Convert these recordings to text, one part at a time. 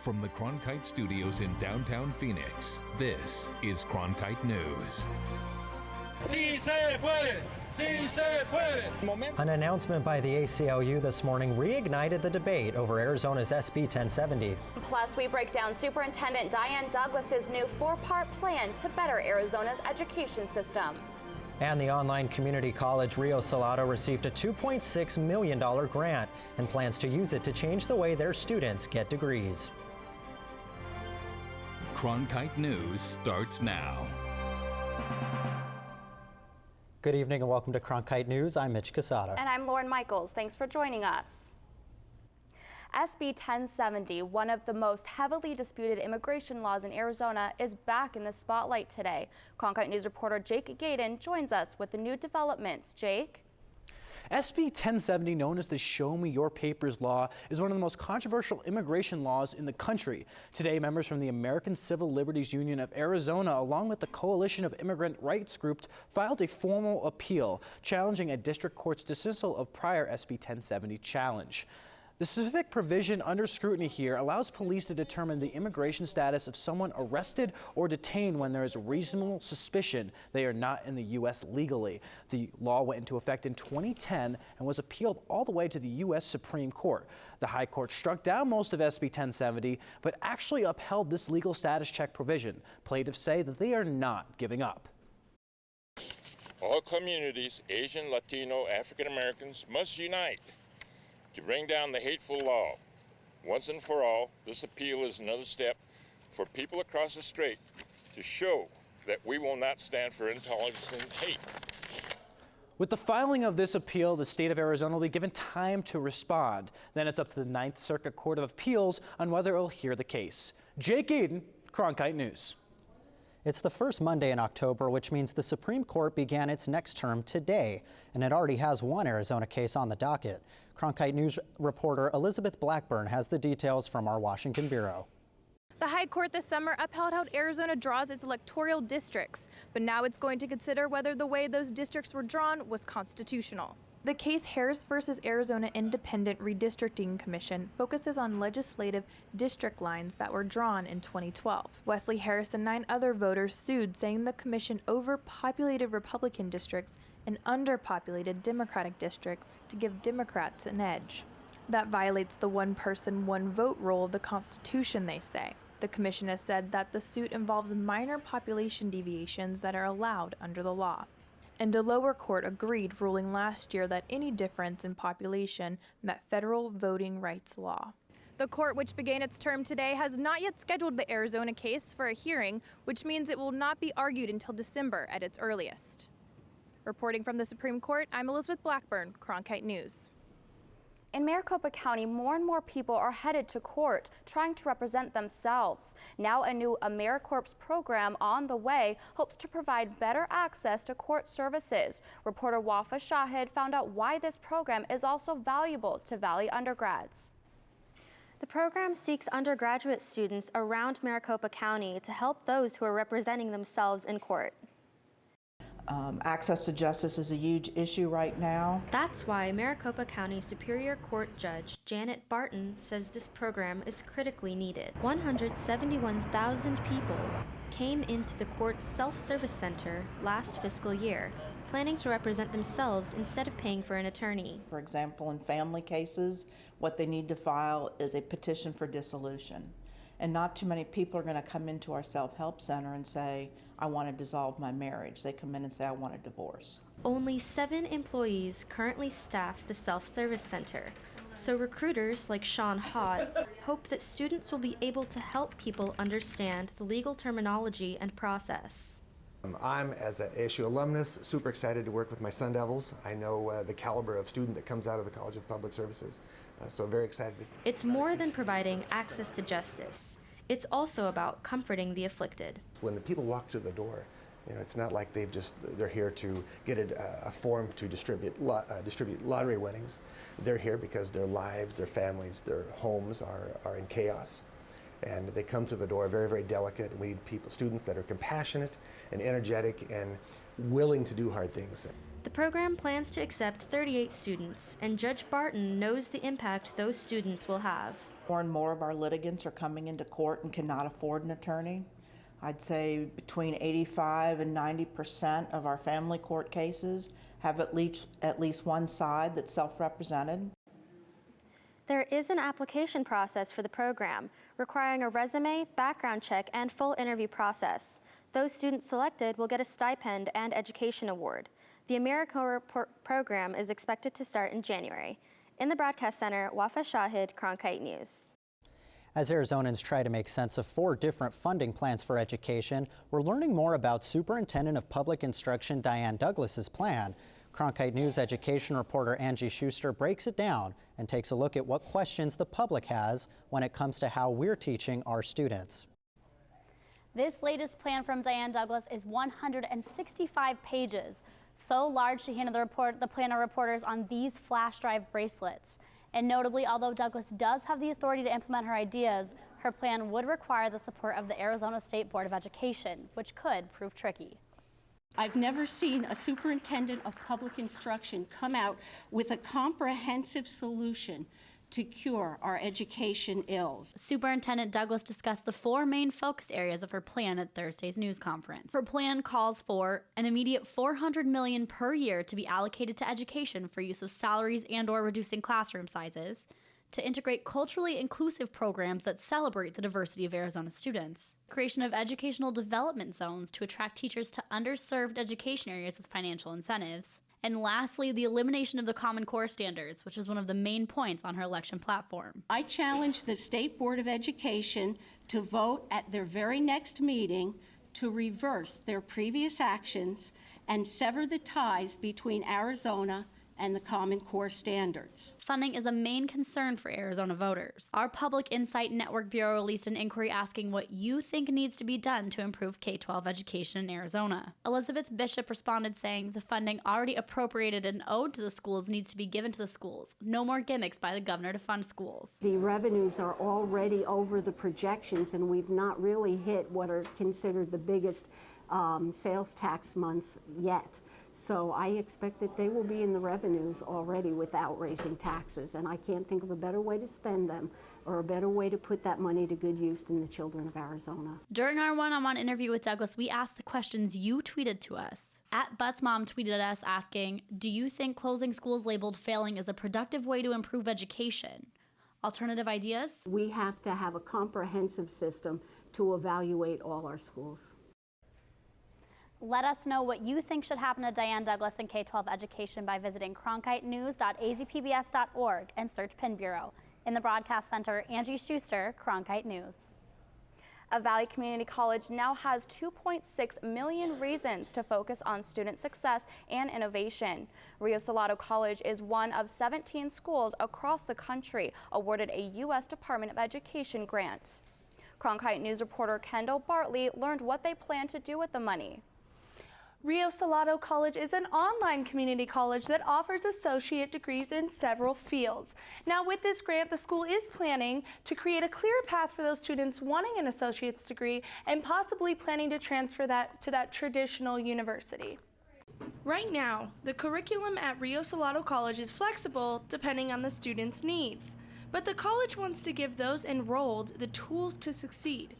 From the Cronkite studios in downtown Phoenix, this is Cronkite News. Sí se puede! Sí se puede! An announcement by the ACLU this morning reignited the debate over Arizona's SB 1070. Plus, we break down Superintendent Diane Douglas's new four-part plan to better Arizona's education system. And the online community college Rio Salado received a $2.6 million grant and plans to use it to change the way their students get degrees. Cronkite News starts now. Good evening and welcome to Cronkite News. I'm Mitch Casada. And I'm Lauren Michaels. Thanks for joining us. SB 1070, one of the most heavily disputed immigration laws in Arizona, is back in the spotlight today. Cronkite News reporter Jake Gaden joins us with the new developments. Jake? SB 1070, known as the Show Me Your Papers law, is one of the most controversial immigration laws in the country. Today, members from the American Civil Liberties Union of Arizona, along with the Coalition of Immigrant Rights Groups, filed a formal appeal challenging a district court's dismissal of prior SB 1070 challenge. The specific provision under scrutiny here allows police to determine the immigration status of someone arrested or detained when there is reasonable suspicion they are not in the U.S. legally. The law went into effect in 2010 and was appealed all the way to the U.S. Supreme Court. The High Court struck down most of SB 1070, but actually upheld this legal status check provision. Plaintiffs say that they are not giving up. All communities, Asian, Latino, African Americans, must unite to bring down the hateful law. Once and for all, this appeal is another step for people across the strait to show that we will not stand for intolerance and hate. With the filing of this appeal, the state of Arizona will be given time to respond. Then it's up to the Ninth Circuit Court of Appeals on whether it will hear the case. Jake Eden, Cronkite News. It's the first Monday in October, which means the Supreme Court began its next term today, and it already has one Arizona case on the docket. Cronkite News reporter Elizabeth Blackburn has the details from our Washington bureau. The High Court this summer upheld how Arizona draws its electoral districts, but now it's going to consider whether the way those districts were drawn was constitutional. The case Harris versus Arizona Independent Redistricting Commission focuses on legislative district lines that were drawn in 2012. Wesley Harris and 9 other voters sued, saying the commission overpopulated Republican districts and underpopulated Democratic districts to give Democrats an edge. That violates the one-person, one-vote rule of the Constitution, they say. The commission has said that the suit involves minor population deviations that are allowed under the law. And a lower court agreed, ruling last year that any difference in population met federal voting rights law. The court, which began its term today, has not yet scheduled the Arizona case for a hearing, which means it will not be argued until December at its earliest. Reporting from the Supreme Court, I'm Elizabeth Blackburn, Cronkite News. In Maricopa County, more and more people are headed to court trying to represent themselves. Now a new AmeriCorps program on the way hopes to provide better access to court services. Reporter Wafa Shahid found out why this program is also valuable to Valley undergrads. The program seeks undergraduate students around Maricopa County to help those who are representing themselves in court. Access to justice is a huge issue right now. That's why Maricopa County Superior Court Judge Janet Barton says this program is critically needed. 171,000 people came into the court's self-service center last fiscal year, planning to represent themselves instead of paying for an attorney. For example, in family cases, what they need to file is a petition for dissolution. And not too many people are going to come into our self-help center and say, I want to dissolve my marriage. They come in and say, I want a divorce. Only 7 employees currently staff the self-service center, so recruiters like Sean Hott hope that students will be able to help people understand the legal terminology and process. I'm, as an ASU alumnus, super excited to work with my Sun Devils. I know the caliber of student that comes out of the College of Public Services, so very excited. It's more than providing access to justice. It's also about comforting the afflicted. When the people walk through the door, it's not like they're here to get a form to distribute lottery winnings. They're here because their lives, their families, their homes are in chaos. And they come to the door very, very delicate. We need students that are compassionate and energetic and willing to do hard things. The program plans to accept 38 students, and Judge Barton knows the impact those students will have. More and more of our litigants are coming into court and cannot afford an attorney. I'd say between 85 and 90% of our family court cases have at least one side that's self-represented. There is an application process for the program, requiring a resume, background check, and full interview process. Those students selected will get a stipend and education award. The AmeriCorps program is expected to start in January. In the Broadcast Center, Wafa Shahid, Cronkite News. As Arizonans try to make sense of 4 different funding plans for education, we're learning more about Superintendent of Public Instruction Diane Douglas's plan. Cronkite News education reporter Angie Schuster breaks it down and takes a look at what questions the public has when it comes to how we're teaching our students. This latest plan from Diane Douglas is 165 pages, so large she handed the plan to reporters on these flash drive bracelets. And notably, although Douglas does have the authority to implement her ideas, her plan would require the support of the Arizona State Board of Education, which could prove tricky. I've never seen a superintendent of public instruction come out with a comprehensive solution to cure our education ills. Superintendent Douglas discussed the 4 main focus areas of her plan at Thursday's news conference. Her plan calls for an immediate $400 million per year to be allocated to education for use of salaries and/or reducing classroom sizes, to integrate culturally inclusive programs that celebrate the diversity of Arizona students, creation of educational development zones to attract teachers to underserved education areas with financial incentives, and lastly, the elimination of the Common Core standards, which was one of the main points on her election platform. I challenge the State Board of Education to vote at their very next meeting to reverse their previous actions and sever the ties between Arizona and the Common Core standards. Funding is a main concern for Arizona voters. Our Public Insight Network Bureau released an inquiry asking what you think needs to be done to improve K-12 education in Arizona. Elizabeth Bishop responded saying the funding already appropriated and owed to the schools needs to be given to the schools. No more gimmicks by the governor to fund schools. The revenues are already over the projections, and we've not really hit what are considered the biggest sales tax months yet. So I expect that they will be in the revenues already without raising taxes, and I can't think of a better way to spend them or a better way to put that money to good use than the children of Arizona. During our one-on-one interview with Douglas, we asked the questions you tweeted to us. @ButtsMom tweeted at us asking, do you think closing schools labeled failing is a productive way to improve education? Alternative ideas? We have to have a comprehensive system to evaluate all our schools. Let us know what you think should happen to Diane Douglas in K-12 education by visiting cronkitenews.azpbs.org and search Penn Bureau. In the Broadcast Center, Angie Schuster, Cronkite News. A Valley Community College now has 2.6 million reasons to focus on student success and innovation. Rio Salado College is one of 17 schools across the country awarded a U.S. Department of Education grant. Cronkite News reporter Kendall Bartley learned what they plan to do with the money. Rio Salado College is an online community college that offers associate degrees in several fields. Now with this grant, the school is planning to create a clear path for those students wanting an associate's degree and possibly planning to transfer that to that traditional university. Right now, the curriculum at Rio Salado College is flexible depending on the student's needs, but the college wants to give those enrolled the tools to succeed.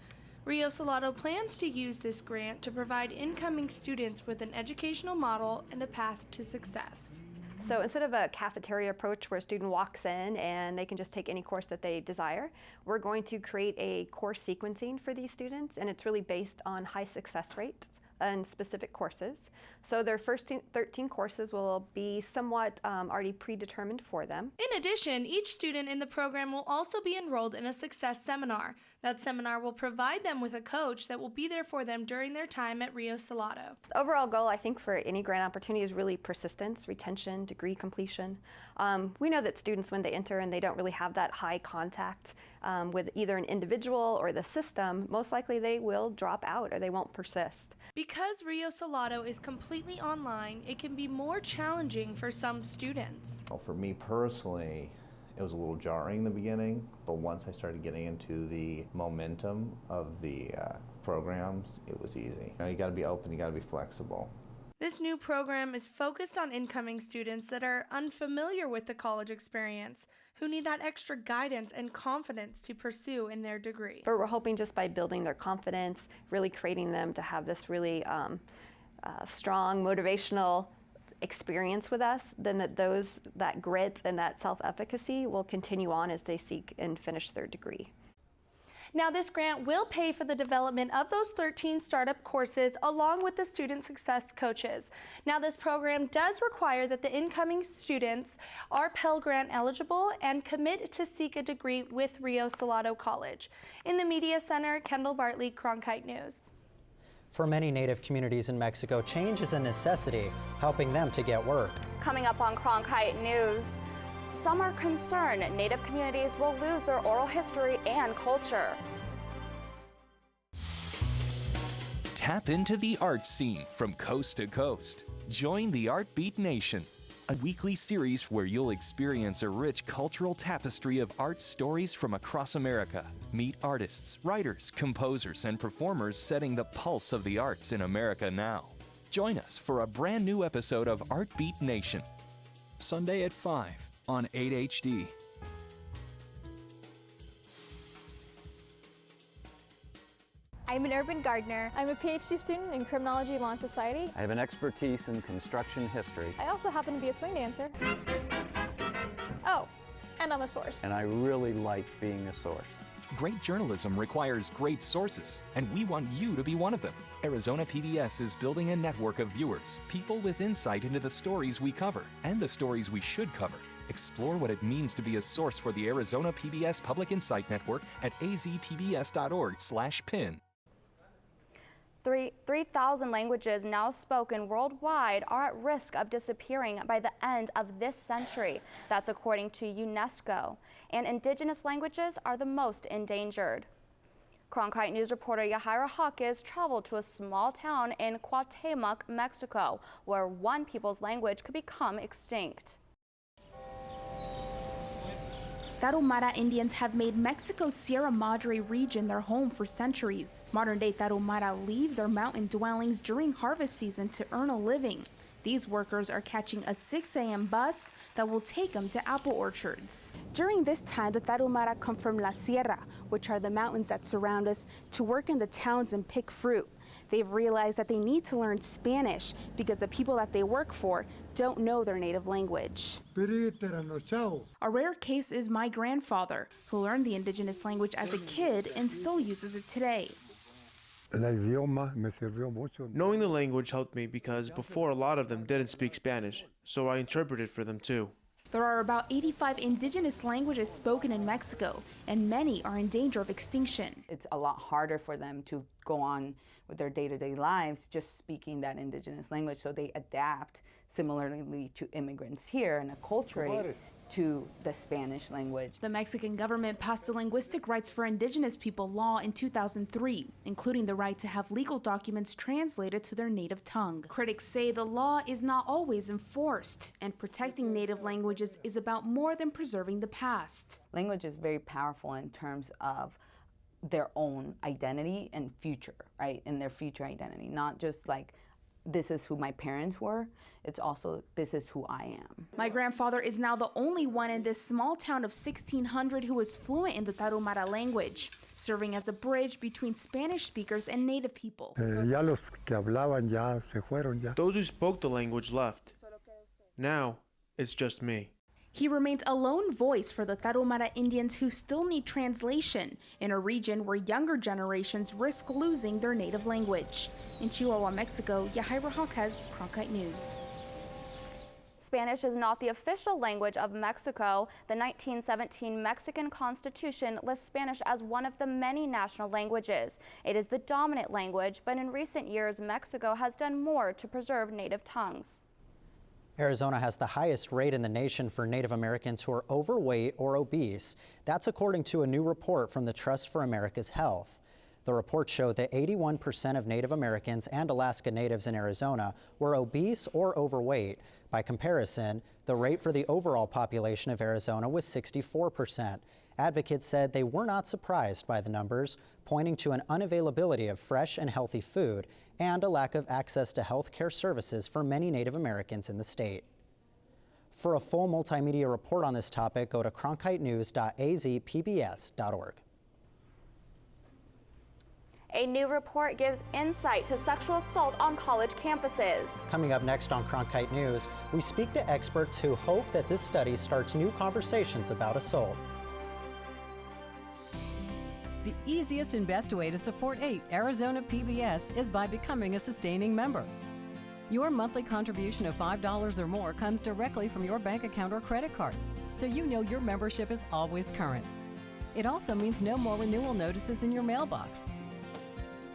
Rio Salado plans to use this grant to provide incoming students with an educational model and a path to success. So instead of a cafeteria approach where a student walks in and they can just take any course that they desire, we're going to create a course sequencing for these students, and it's really based on high success rates and specific courses. So their first 13 courses will be somewhat already predetermined for them. In addition, each student in the program will also be enrolled in a success seminar. That seminar will provide them with a coach that will be there for them during their time at Rio Salado. The overall goal, I think, for any grant opportunity is really persistence, retention, degree completion. We know that students, when they enter and they don't really have that high contact with either an individual or the system, most likely they will drop out or they won't persist. Because Rio Salado is completely online, it can be more challenging for some students. Well, for me personally, it was a little jarring in the beginning, but once I started getting into the momentum of the programs, it was easy. You know, you got to be open, you got to be flexible. This new program is focused on incoming students that are unfamiliar with the college experience, who need that extra guidance and confidence to pursue in their degree. But we're hoping just by building their confidence, really creating them to have this really strong, motivational experience with us, then that grit and that self-efficacy will continue on as they seek and finish their degree. Now, this grant will pay for the development of those 13 startup courses along with the student success coaches. Now, this program does require that the incoming students are Pell Grant eligible and commit to seek a degree with Rio Salado College. In the Media Center, Kendall Bartley, Cronkite News. For many Native communities in Mexico, change is a necessity, helping them to get work. Coming up on Cronkite News, some are concerned Native communities will lose their oral history and culture. Tap into the art scene from coast to coast. Join the Artbeat Nation, a weekly series where you'll experience a rich cultural tapestry of art stories from across America. Meet artists, writers, composers, and performers setting the pulse of the arts in America now. Join us for a brand new episode of Artbeat Nation, Sunday at 5 on 8HD. I'm an urban gardener. I'm a PhD student in criminology law and society. I have an expertise in construction history. I also happen to be a swing dancer. Oh, and I'm a source. And I really like being a source. Great journalism requires great sources, and we want you to be one of them. Arizona PBS is building a network of viewers, people with insight into the stories we cover and the stories we should cover. Explore what it means to be a source for the Arizona PBS Public Insight Network at azpbs.org/pin. 3,000 languages now spoken worldwide are at risk of disappearing by the end of this century. That's according to UNESCO. And Indigenous languages are the most endangered. Cronkite News reporter Yahaira Hawkes traveled to a small town in Cuauhtémoc, Mexico, where one people's language could become extinct. Tarahumara Indians have made Mexico's Sierra Madre region their home for centuries. Modern-day Tarahumara leave their mountain dwellings during harvest season to earn a living. These workers are catching a 6 a.m. bus that will take them to apple orchards. During this time, the Tarahumara come from La Sierra, which are the mountains that surround us, to work in the towns and pick fruit. They've realized that they need to learn Spanish because the people that they work for don't know their native language. A rare case is my grandfather, who learned the indigenous language as a kid and still uses it today. Knowing the language helped me because before a lot of them didn't speak Spanish, so I interpreted for them too. There are about 85 indigenous languages spoken in Mexico, and many are in danger of extinction. It's a lot harder for them to go on with their day-to-day lives just speaking that indigenous language, so they adapt similarly to immigrants here and acculturate to the Spanish language. The Mexican government passed a linguistic rights for indigenous people law in 2003, including the right to have legal documents translated to their native tongue. Critics say the law is not always enforced, and protecting native languages is about more than preserving the past. Language is very powerful in terms of their own identity and future, right? And their future identity, not just like, this is who my parents were, it's also, this is who I am. My grandfather is now the only one in this small town of 1,600 who is fluent in the Tarahumara language, serving as a bridge between Spanish speakers and native people. Those who spoke the language left. Now, it's just me. He remains a lone voice for the Tarahumara Indians who still need translation in a region where younger generations risk losing their native language. In Chihuahua, Mexico, Yahaira Hawkes, Cronkite News. Spanish is not the official language of Mexico. The 1917 Mexican Constitution lists Spanish as one of the many national languages. It is the dominant language, but in recent years, Mexico has done more to preserve native tongues. Arizona has the highest rate in the nation for Native Americans who are overweight or obese. That's according to a new report from the Trust for America's Health. The report showed that 81% of Native Americans and Alaska Natives in Arizona were obese or overweight. By comparison, the rate for the overall population of Arizona was 64%. Advocates said they were not surprised by the numbers, pointing to an unavailability of fresh and healthy food and a lack of access to health care services for many Native Americans in the state. For a full multimedia report on this topic, go to cronkitenews.azpbs.org. A new report gives insight to sexual assault on college campuses. Coming up next on Cronkite News, we speak to experts who hope that this study starts new conversations about assault. The easiest and best way to support Arizona PBS is by becoming a sustaining member. Your monthly contribution of $5 or more comes directly from your bank account or credit card, so you know your membership is always current. It also means no more renewal notices in your mailbox.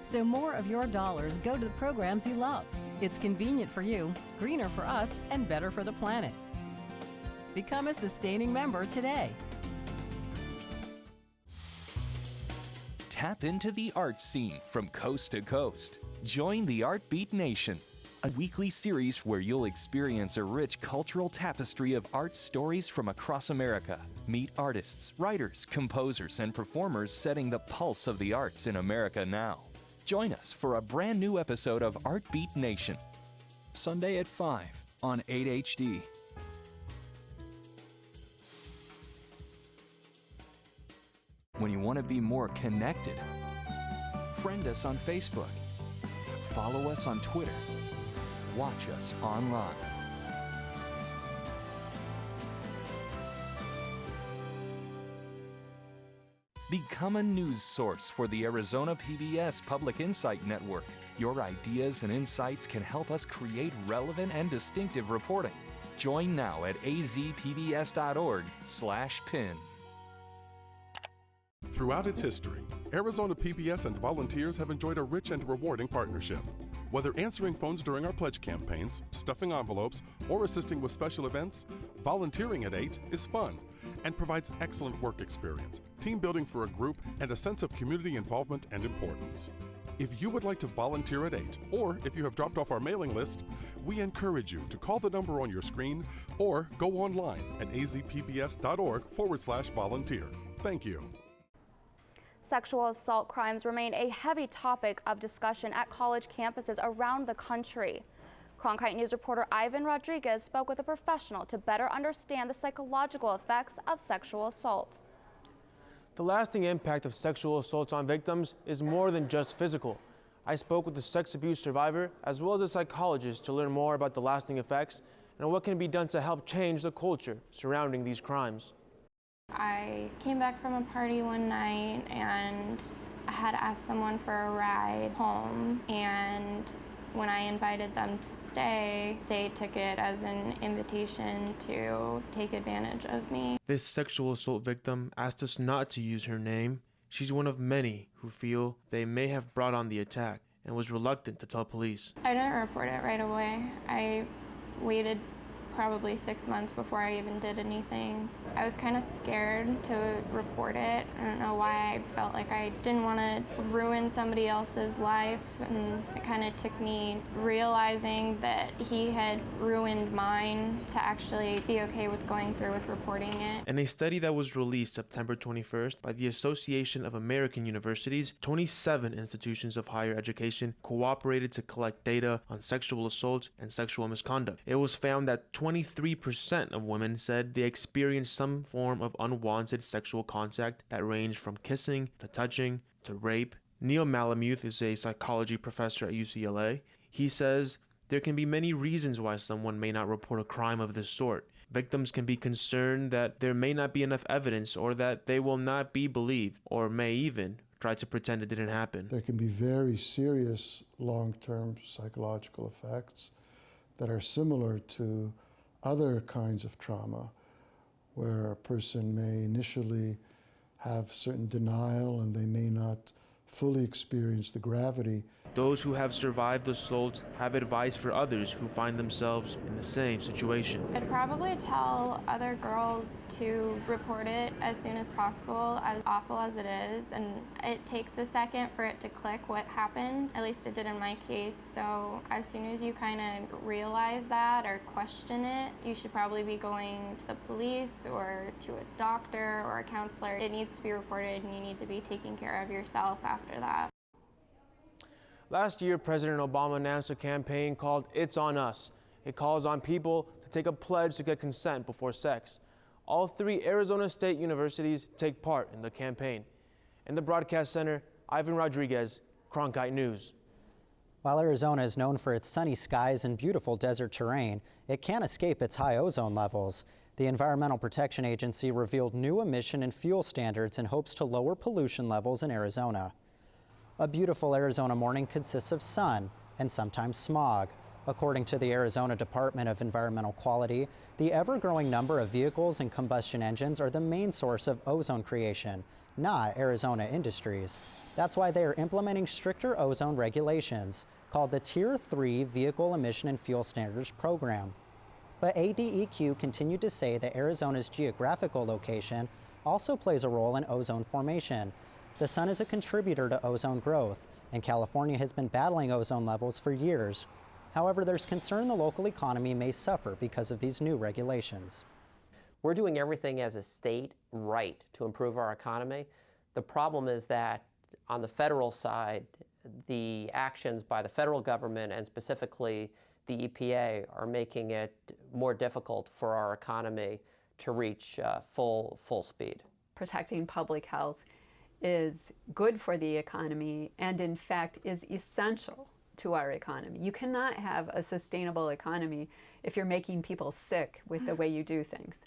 So more of your dollars go to the programs you love. It's convenient for you, greener for us, and better for the planet. Become a sustaining member today. Tap into the art scene from coast to coast. Join the Artbeat Nation, a weekly series where you'll experience a rich cultural tapestry of art stories from across America. Meet artists, writers, composers, and performers setting the pulse of the arts in America now. Join us for a brand new episode of Artbeat Nation. Sunday at 5 on 8HD. When you want to be more connected, friend us on Facebook, follow us on Twitter, watch us online. Become a news source for the Arizona PBS Public Insight Network. Your ideas and insights can help us create relevant and distinctive reporting. Join now at azpbs.org/pin. Throughout its history, Arizona PBS and volunteers have enjoyed a rich and rewarding partnership. Whether answering phones during our pledge campaigns, stuffing envelopes, or assisting with special events, volunteering at 8 is fun and provides excellent work experience, team building for a group, and a sense of community involvement and importance. If you would like to volunteer at 8, or if you have dropped off our mailing list, we encourage you to call the number on your screen or go online at azpbs.org/volunteer. Thank you. Sexual assault crimes remain a heavy topic of discussion at college campuses around the country. Cronkite News reporter Ivan Rodriguez spoke with a professional to better understand the psychological effects of sexual assault. The lasting impact of sexual assaults on victims is more than just physical. I spoke with a sex abuse survivor as well as a psychologist to learn more about the lasting effects and what can be done to help change the culture surrounding these crimes. I came back from a party one night and I had asked someone for a ride home, and when I invited them to stay, they took it as an invitation to take advantage of me. This sexual assault victim asked us not to use her name. She's one of many who feel they may have brought on the attack and was reluctant to tell police. I didn't report it right away. I waited probably 6 months before I even did anything. I was kind of scared to report it. I don't know why. I felt like I didn't want to ruin somebody else's life, and it kind of took me realizing that he had ruined mine to actually be okay with going through with reporting it. In a study that was released September 21st by the Association of American Universities, 27 institutions of higher education cooperated to collect data on sexual assault and sexual misconduct. It was found that 23% of women said they experienced some form of unwanted sexual contact that ranged from kissing to touching to rape. Neil Malamuth is a psychology professor at UCLA. He says there can be many reasons why someone may not report a crime of this sort. Victims can be concerned that there may not be enough evidence or that they will not be believed, or may even try to pretend it didn't happen. There can be very serious long-term psychological effects that are similar to other kinds of trauma, where a person may initially have certain denial and they may not fully experience the gravity. Those who have survived the assaults have advice for others who find themselves in the same situation. I'd probably tell other girls to report it as soon as possible, as awful as it is. And it takes a second for it to click what happened. At least it did in my case. So as soon as you kind of realize that or question it, you should probably be going to the police or to a doctor or a counselor. It needs to be reported and you need to be taking care of yourself after that. Last year, President Obama announced a campaign called It's On Us. It calls on people to take a pledge to get consent before sex. All 3 Arizona State universities take part in the campaign. In the broadcast center, Ivan Rodriguez, Cronkite News. While Arizona is known for its sunny skies and beautiful desert terrain, it can't escape its high ozone levels. The Environmental Protection Agency revealed new emission and fuel standards in hopes to lower pollution levels in Arizona. A beautiful Arizona morning consists of sun and sometimes smog. According to the Arizona Department of Environmental Quality, the ever-growing number of vehicles and combustion engines are the main source of ozone creation, not Arizona industries. That's why they are implementing stricter ozone regulations, called the Tier 3 Vehicle Emission and Fuel Standards Program. But ADEQ continued to say that Arizona's geographical location also plays a role in ozone formation. The sun is a contributor to ozone growth, and California has been battling ozone levels for years. However, there's concern the local economy may suffer because of these new regulations. We're doing everything as a state right to improve our economy. The problem is that on the federal side, the actions by the federal government and specifically the EPA are making it more difficult for our economy to reach full speed. Protecting public health is good for the economy and in fact is essential to our economy. You cannot have a sustainable economy if you're making people sick with the way you do things.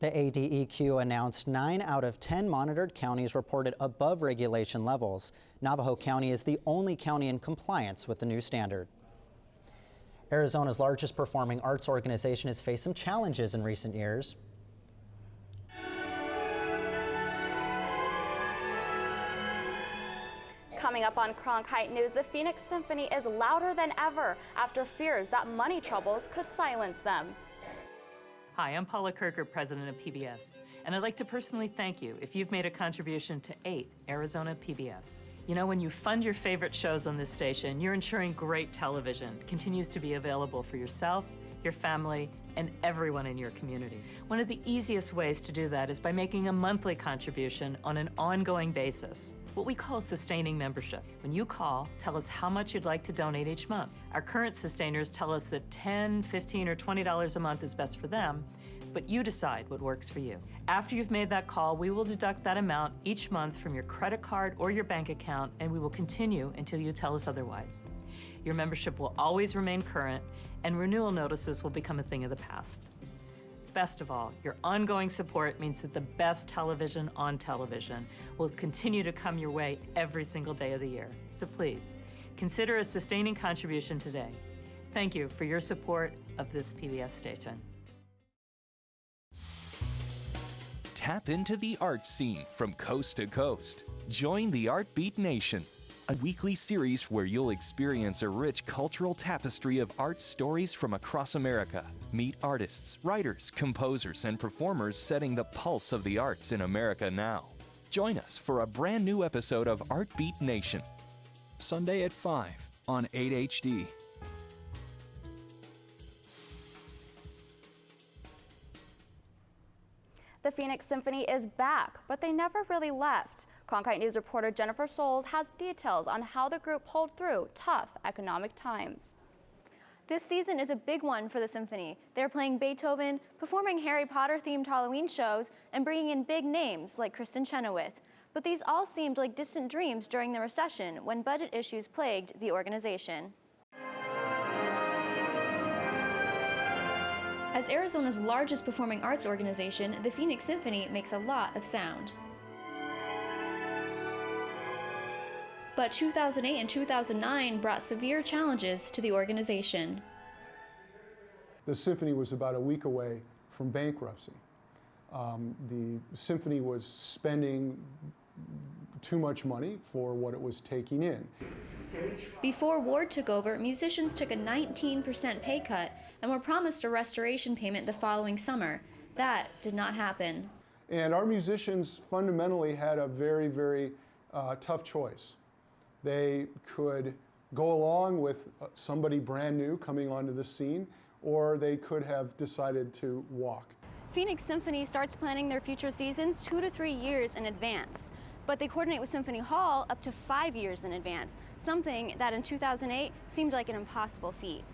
The ADEQ announced 9 out of 10 monitored counties reported above regulation levels. Navajo County is the only county in compliance with the new standard. Arizona's largest performing arts organization has faced some challenges in recent years. Coming up on Cronkite News, the Phoenix Symphony is louder than ever after fears that money troubles could silence them. Hi, I'm Paula Kirker, president of PBS, and I'd like to personally thank you if you've made a contribution to 8 Arizona PBS. You know, when you fund your favorite shows on this station, you're ensuring great television continues to be available for yourself, your family, and everyone in your community. One of the easiest ways to do that is by making a monthly contribution on an ongoing basis, what we call sustaining membership. When you call, tell us how much you'd like to donate each month. Our current sustainers tell us that $10, $15, or $20 a month is best for them, but you decide what works for you. After you've made that call, we will deduct that amount each month from your credit card or your bank account, and we will continue until you tell us otherwise. Your membership will always remain current, and renewal notices will become a thing of the past. Best of all, your ongoing support means that the best television on television will continue to come your way every single day of the year. So please, consider a sustaining contribution today. Thank you for your support of this PBS station. Tap into the art scene from coast to coast. Join the Artbeat Nation, a weekly series where you'll experience a rich cultural tapestry of art stories from across America. Meet artists, writers, composers, and performers setting the pulse of the arts in America now. Join us for a brand new episode of Artbeat Nation. Sunday at 5 on 8HD. The Phoenix Symphony is back, but they never really left. Cronkite News reporter Jennifer Souls has details on how the group pulled through tough economic times. This season is a big one for the Symphony. They're playing Beethoven, performing Harry Potter-themed Halloween shows, and bringing in big names like Kristen Chenoweth. But these all seemed like distant dreams during the recession when budget issues plagued the organization. As Arizona's largest performing arts organization, the Phoenix Symphony makes a lot of sound. But 2008 and 2009 brought severe challenges to the organization. The Symphony was about a week away from bankruptcy. The Symphony was spending too much money for what it was taking in. Before Ward took over, musicians took a 19% pay cut and were promised a restoration payment the following summer. That did not happen. And our musicians fundamentally had a very, very tough choice. They could go along with somebody brand new coming onto the scene, or they could have decided to walk. Phoenix Symphony starts planning their future seasons 2 to 3 years in advance, but they coordinate with Symphony Hall up to 5 years in advance, something that in 2008 seemed like an impossible feat.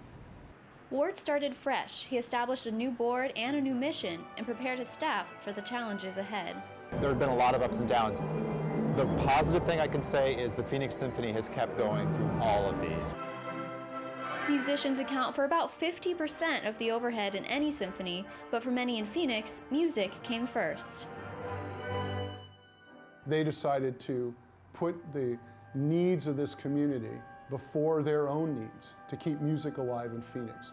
Ward started fresh. He established a new board and a new mission and prepared his staff for the challenges ahead. There have been a lot of ups and downs. The positive thing I can say is the Phoenix Symphony has kept going through all of these. Musicians account for about 50% of the overhead in any symphony, but for many in Phoenix, music came first. They decided to put the needs of this community before their own needs to keep music alive in Phoenix.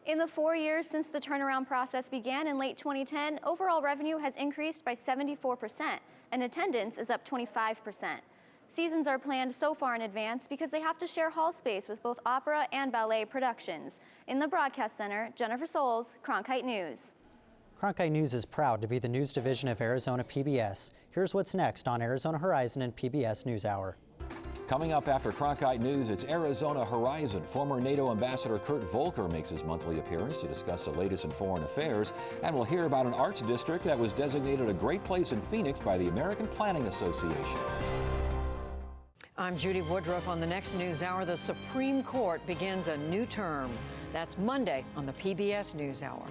In the 4 years since the turnaround process began in late 2010, overall revenue has increased by 74%, and attendance is up 25%. Seasons are planned so far in advance because they have to share hall space with both opera and ballet productions. In the Broadcast Center, Jennifer Souls, Cronkite News. Cronkite News is proud to be the news division of Arizona PBS. Here's what's next on Arizona Horizon and PBS NewsHour. Coming up after Cronkite News, it's Arizona Horizon. Former NATO Ambassador Kurt Volker makes his monthly appearance to discuss the latest in foreign affairs. And we'll hear about an arts district that was designated a great place in Phoenix by the American Planning Association. I'm Judy Woodruff. On the next NewsHour, the Supreme Court begins a new term. That's Monday on the PBS NewsHour.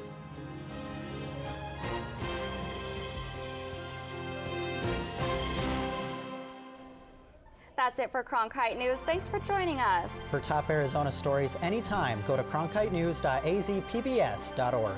That's it for Cronkite News. Thanks for joining us. For top Arizona stories anytime, go to cronkitenews.azpbs.org.